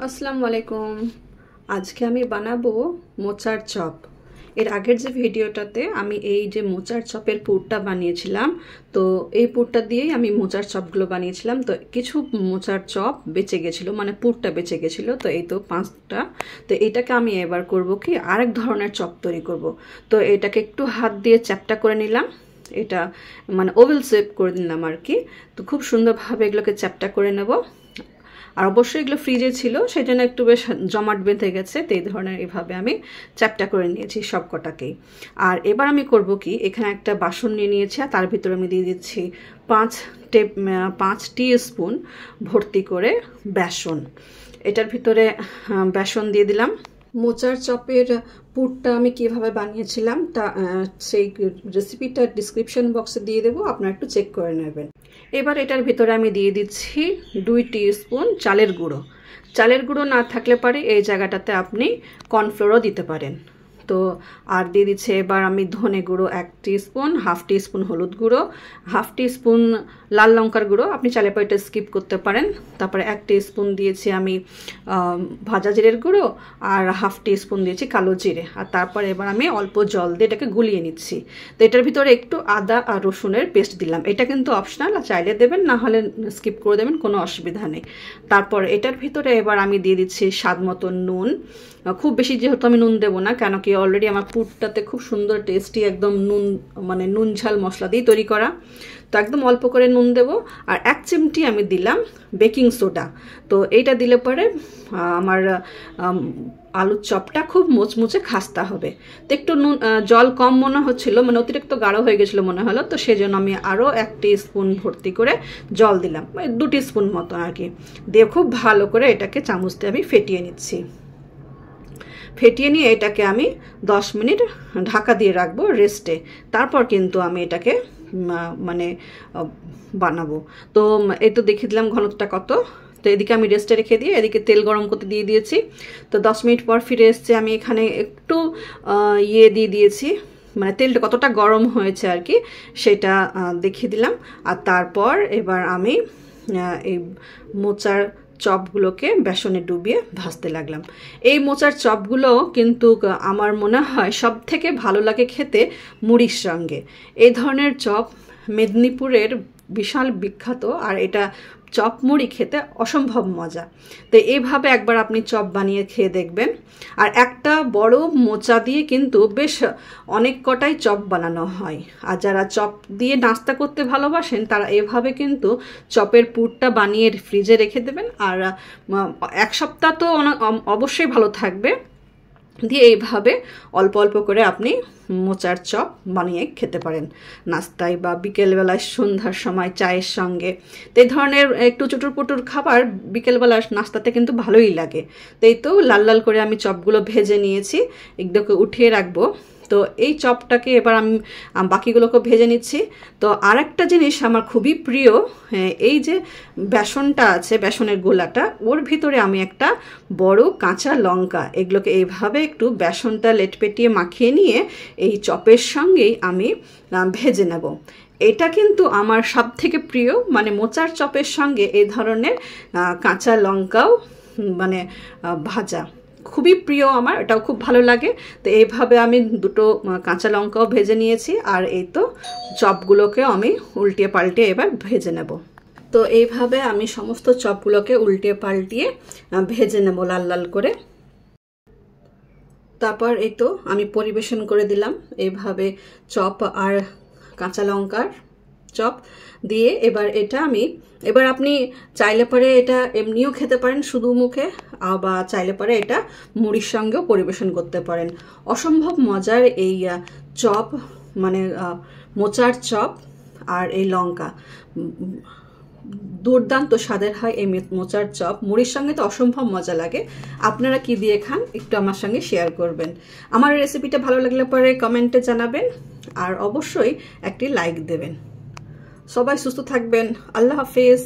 আসসালামু আলাইকুম। আজকে আমি বানাবো মোচার চপ। এর আগের যে ভিডিওটাতে আমি এই যে মোচার চপের পুরটা বানিয়েছিলাম, তো এই পুরটা দিয়েই আমি মোচার চপগুলো বানিয়েছিলাম। তো কিছু মোচার চপ বেঁচে গেছিলো, মানে পুরটা বেঁচে গেছিলো। তো এই তো 5টা। তো এটাকে আমি এবার করব কি আরেক ধরনের চপ তৈরি করব। তো এটাকে একটু হাত দিয়ে চ্যাপটা করে নিলাম, এটা মানে ওভেল শেপ করে দিলাম আর কি। তো খুব সুন্দরভাবে এগুলোকে চ্যাপটা করে নেব। আর অবশ্যই এগুলো ফ্রিজে ছিল, সেই জন্য একটু বেশ জমাট বেঁধে গেছে। তো এই ধরনের এভাবে আমি চ্যাপটা করে নিয়েছি সব কটাকেই। আর এবার আমি করব কি, এখানে একটা বাসন নিয়ে নিয়েছি আর তার ভিতরে আমি দিয়ে দিচ্ছি 5 টিস্পুন ভর্তি করে বেসন। এটার ভিতরে বেসন দিয়ে দিলাম। মোচার চপের পুরটা আমি কিভাবে বানিয়েছিলাম তা সেই রেসিপিটা ডিসক্রিপশন বক্সে দিয়ে দেবো, আপনারা একটু চেক করে নেবেন। এবার এটার ভিতরে আমি দিয়ে দিচ্ছি 2 টিস্পুন চালের গুঁড়ো। চালের গুঁড়ো না থাকলে পারে এই জায়গাটাতে আপনি কর্নফ্লোরও দিতে পারেন। তো আর দিয়ে দিচ্ছে এবার আমি ধনে গুঁড়ো 1 টিস্পুন, 1/2 টিস্পুন হলুদ গুঁড়ো, 1/2 টিস্পুন লাল লঙ্কার গুঁড়ো, আপনি চাইলে পরে এটা স্কিপ করতে পারেন। তারপরে 1 টিস্পুন দিয়েছি আমি ভাজা জিরের গুঁড়ো, আর 1/2 টিস্পুন দিয়েছি কালো জিরে। আর তারপর এবার আমি অল্প জল দিয়ে এটাকে গুলিয়ে নিচ্ছি। তো এটার ভিতরে একটু আদা আর রসুনের পেস্ট দিলাম। এটা কিন্তু অপশনাল, চাইলে দেবেন, না হলে স্কিপ করে দেবেন, কোনো অসুবিধা নেই। তারপর এটার ভিতরে এবার আমি দিয়ে দিচ্ছি স্বাদ মতো নুন। খুব বেশি যেহেতু আমি নুন দেবো না, কেন কি অলরেডি আমার পুরটাতে খুব সুন্দর টেস্টি একদম নুন, মানে নুন ঝাল মশলা দিয়ে তৈরি করা। তো একদম অল্প করে নুন দেব। আর 1 চিমটি আমি দিলাম বেকিং সোডা। তো এইটা দিলে পরে আমার আলুর চপটা খুব মুচমুচে খাস্তা হবে। তো একটু নুন জল কম মনে হচ্ছিল, মানে অতিরিক্ত গাঢ় হয়ে গেছিলো মনে হলো। তো সেই জন্য আমি আরও 1 টিস্পুন ভর্তি করে জল দিলাম, 2 টিস্পুন মতো আর কি। দিয়ে খুব ভালো করে এটাকে চামচ দিয়ে আমি ফেটিয়ে নিচ্ছি। ফেটিয়ে নিয়ে এটাকে আমি 10 মিনিট ঢাকা দিয়ে রাখবো রেস্টে। তারপর কিন্তু আমি এটাকে মানে বানাবো। তো এই তো দেখিয়ে দিলাম ঘনত্বটা কত। তো এদিকে আমি রেস্টে রেখে দিয়ে এদিকে তেল গরম করতে দিয়ে দিয়েছি। তো 10 মিনিট পর ফিরে এসছে। আমি এখানে একটু দিয়ে দিয়েছি, মানে তেলটা কতটা গরম হয়েছে আর কি সেটা দেখিয়ে দিলাম। আর তারপর এবার আমি এই মোচার চপগুলোকে বেসনে ডুবিয়ে ভাজতে লাগলাম। এই মোচার চপগুলো কিন্তু আমার মনে হয় সব থেকে ভালো লাগে খেতে মুড়ির সঙ্গে। এই ধরনের চপ মেদিনীপুরের বিশাল বিখ্যাত, আর এটা চপ মুড়ি খেতে অসম্ভব মজা। তো এইভাবে একবার আপনি চপ বানিয়ে খেয়ে দেখবেন। আর একটা বড় মোচা দিয়ে কিন্তু বেশ অনেক কটাই চপ বানানো হয়। আর যারা চপ দিয়ে নাস্তা করতে ভালোবাসেন তারা এভাবে কিন্তু চপের পুরটা বানিয়ে ফ্রিজে রেখে দেবেন। আর 1 সপ্তাহ তো অবশ্যই ভালো থাকবে। দিয়ে এইভাবে অল্প অল্প করে আপনি মোচার চপ বানিয়ে খেতে পারেন নাস্তায় বা বিকেলবেলায় সন্ধ্যার সময় চায়ের সঙ্গে। তো এই ধরনের একটু চুটুর পুটুর খাবার বিকেলবেলার নাস্তাতে কিন্তু ভালোই লাগে। তো এই তো লাল লাল করে আমি চপগুলো ভেজে নিয়েছি, এগুলোকে উঠিয়ে রাখবো। তো এই চপটাকে এবার আমি বাকিগুলোকে ভেজে নিচ্ছি। তো আর একটা জিনিস আমার খুবই প্রিয়, এই যে বেসনটা আছে, বেসনের গোলাটা, ওর ভিতরে আমি একটা বড় কাঁচা লঙ্কা, এগুলোকে এইভাবে একটু বেসনটা লেটপেটিয়ে মাখিয়ে নিয়ে এই চপের সঙ্গেই আমি ভেজে নেব। এটা কিন্তু আমার সব থেকে প্রিয়, মানে মোচার চপের সঙ্গে এই ধরনের কাঁচা লঙ্কাও মানে ভাজা খুবই প্রিয় আমার, এটাও খুব ভালো লাগে। তো এইভাবে আমি 2টো কাঁচা লঙ্কাও ভেজে নিয়েছি। আর এই তো চপগুলোকে আমি উল্টিয়ে পাল্টিয়ে এবার ভেজে নেব। তো এইভাবে আমি সমস্ত চপগুলোকে উল্টিয়ে পাল্টিয়ে ভেজে নেব লাল লাল করে। তারপর এই তো আমি পরিবেশন করে দিলাম এইভাবে চপ আর কাঁচা লঙ্কার চপ দিয়ে। এবার আপনি চাইলে পরে এটা এমনিও খেতে পারেন শুধু মুখে, বা চাইলে পরে এটা মুড়ির সঙ্গেও পরিবেশন করতে পারেন। অসম্ভব মজার এই চপ, মানে মোচার চপ আর এই লঙ্কা দুর্দান্ত স্বাদের হয়। এই মোচার চপ মুড়ির সঙ্গে তো অসম্ভব মজা লাগে। আপনারা কি দিয়ে খান একটু আমার সঙ্গে শেয়ার করবেন। আমার রেসিপিটা ভালো লাগলে পরে কমেন্টে জানাবেন, আর অবশ্যই একটি লাইক দেবেন। সবাই সুস্থ থাকবেন। আল্লাহ হাফেজ।